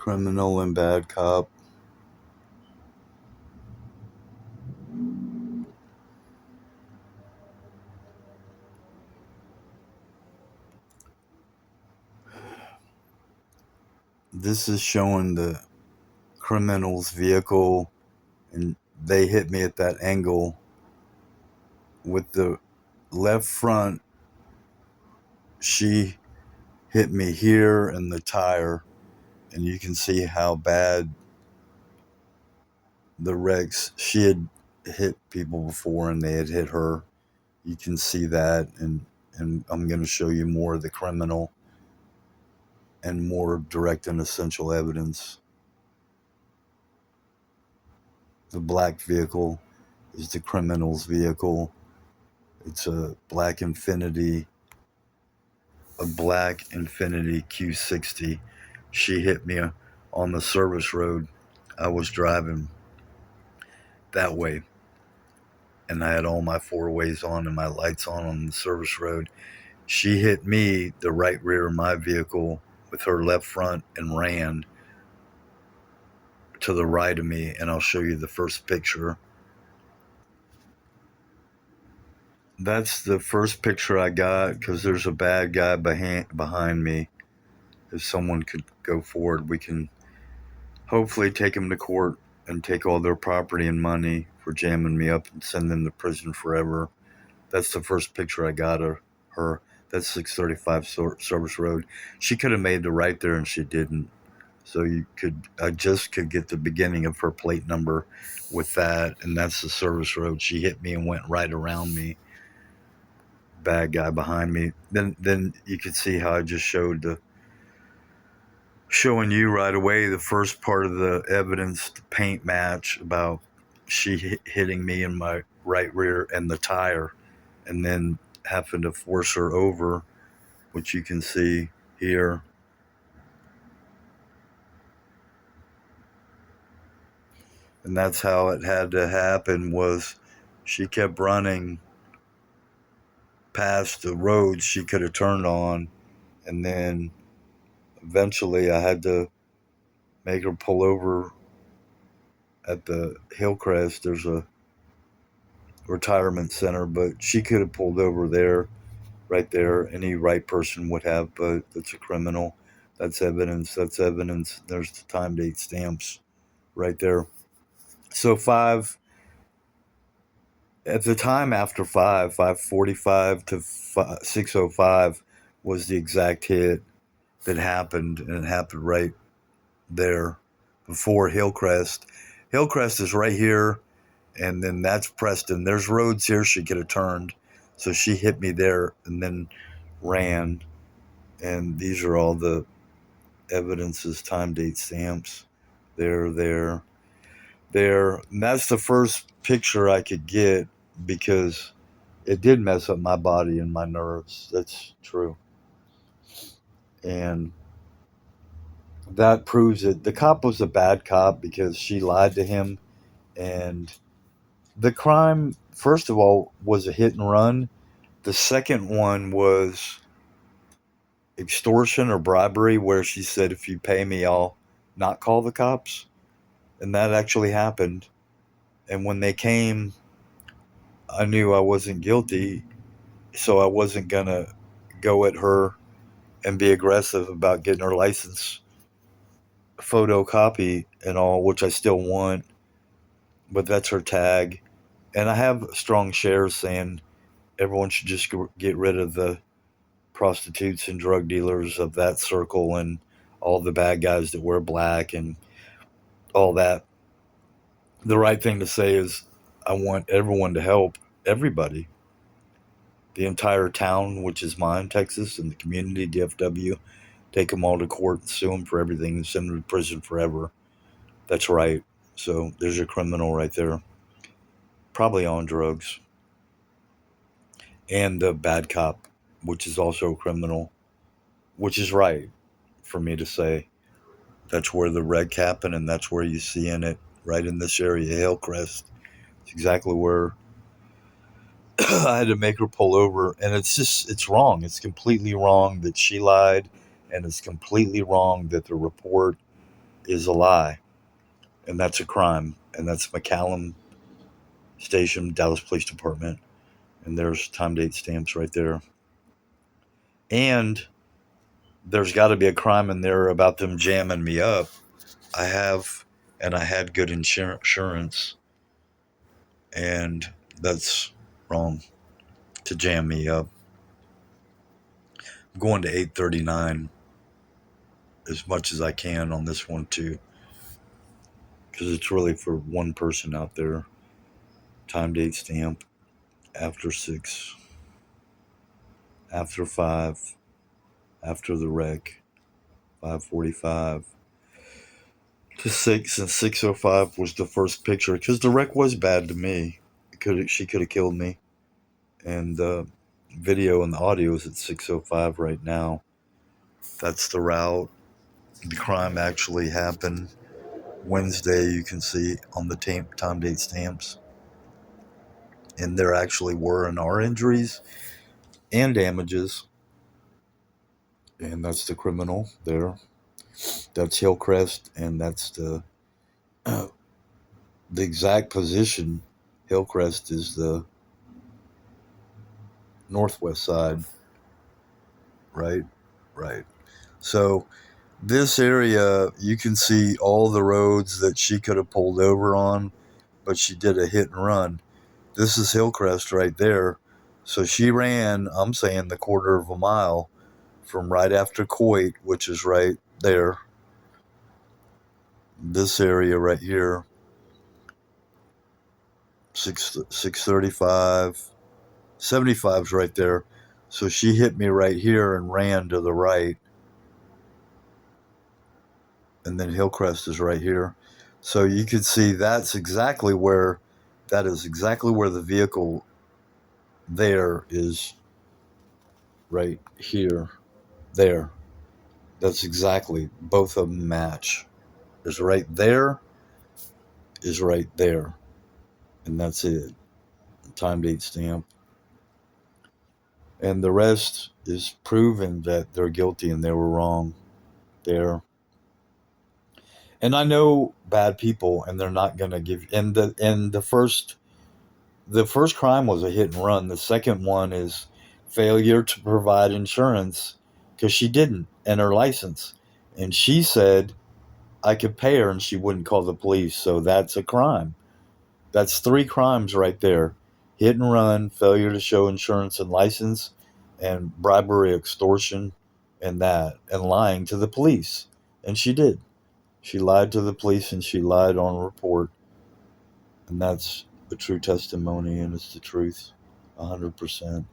Criminal and bad cop. This is showing the criminal's vehicle, and they hit me at that angle with the left front. She hit me here in the tire, and you can see how bad the wrecks. She had hit people before, and they had hit her. You can see that, and I'm going to show you more of the criminal and more direct and essential evidence. The black vehicle is the criminal's vehicle. It's a black Infiniti Q60. She hit me on the service road. I was driving that way, and I had all my four ways on and my lights on the service road. She hit me, the right rear of my vehicle, with her left front and ran to the right of me, and I'll show you the first picture. That's the first picture I got, because there's a bad guy behind me. If someone could go forward, we can hopefully take them to court and take all their property and money for jamming me up and send them to prison forever. That's the first picture I got of her. That's 635 Service Road. She could have made the right there, and she didn't. So I just could get the beginning of her plate number with that, and that's the service road. She hit me and went right around me. Bad guy behind me. Then you could see how I just showing you right away the first part of the evidence, the paint match about she hitting me in my right rear and the tire, and then having to force her over, which you can see here. And that's how it had to happen, was she kept running past the roads she could have turned on, and then eventually I had to make her pull over at the Hillcrest. There's a retirement center, but she could have pulled over there, right there. Any right person would have, but it's a criminal. That's evidence. That's evidence. There's the time, date stamps right there. So at the time after 5:45 to 6:05 was the exact hit that happened, and it happened right there before Hillcrest. Hillcrest is right here, and then that's Preston. There's roads here she could have turned, so she hit me there and then ran. And these are all the evidences, time, date stamps. There. And that's the first picture I could get, because it did mess up my body and my nerves. That's true. And that proves it. The cop was a bad cop because she lied to him. And the crime, first of all, was a hit and run. The second one was extortion or bribery, where she said, if you pay me, I'll not call the cops. And that actually happened. And when they came, I knew I wasn't guilty, so I wasn't going to go at her and be aggressive about getting her license photocopy and all, which I still want, but that's her tag. And I have strong shares saying everyone should just get rid of the prostitutes and drug dealers of that circle and all the bad guys that wear black and all that. The right thing to say is I want everyone to help everybody. The entire town, which is mine, Texas, and the community, DFW, take them all to court and sue them for everything and send them to prison forever. That's right. So there's your criminal right there. Probably on drugs. And the bad cop, which is also a criminal, which is right for me to say. That's where the wreck happened, and that's where you see in it, right in this area, Hillcrest. It's exactly where I had to make her pull over. And it's wrong. It's completely wrong that she lied, and it's completely wrong that the report is a lie, and that's a crime, and that's McAllen Station, Dallas Police Department, and there's time date stamps right there. And there's got to be a crime in there about them jamming me up. I have, and I had good insurance, and that's wrong to jam me up. I'm going to 839 as much as I can on this one too, because it's really for one person out there. Time date stamp after 6, after 5, after the wreck, 5:45 to 6, and 6:05 was the first picture, because the wreck was bad to me. She could have killed me, and the video and the audio is at 6:05 right now. That's the route. The crime actually happened Wednesday. You can see on the time date stamps, and there actually were and are injuries and damages, and that's the criminal there. That's Hillcrest, and that's the exact position. Hillcrest is the northwest side, right? Right. So this area, you can see all the roads that she could have pulled over on, but she did a hit and run. This is Hillcrest right there. So she ran, I'm saying, the quarter of a mile from right after Coit, which is right there. This area right here, 635, 75's right there. So she hit me right here and ran to the right. And then Hillcrest is right here. So you can see that is exactly where the vehicle there is, right here. There. That's exactly, both of them match. Is right there, is right there. And that's it. Time date stamp. And the rest is proving that they're guilty and they were wrong there. And I know bad people, and they're not going to give. And the first crime was a hit and run. The second one is failure to provide insurance, because she didn't, and her license. And she said I could pay her, and she wouldn't call the police. So that's a crime. That's 3 crimes right there: hit and run, failure to show insurance and license, and bribery, extortion, and lying to the police. And she did. She lied to the police, and she lied on a report. And that's a true testimony, and it's the truth, 100%.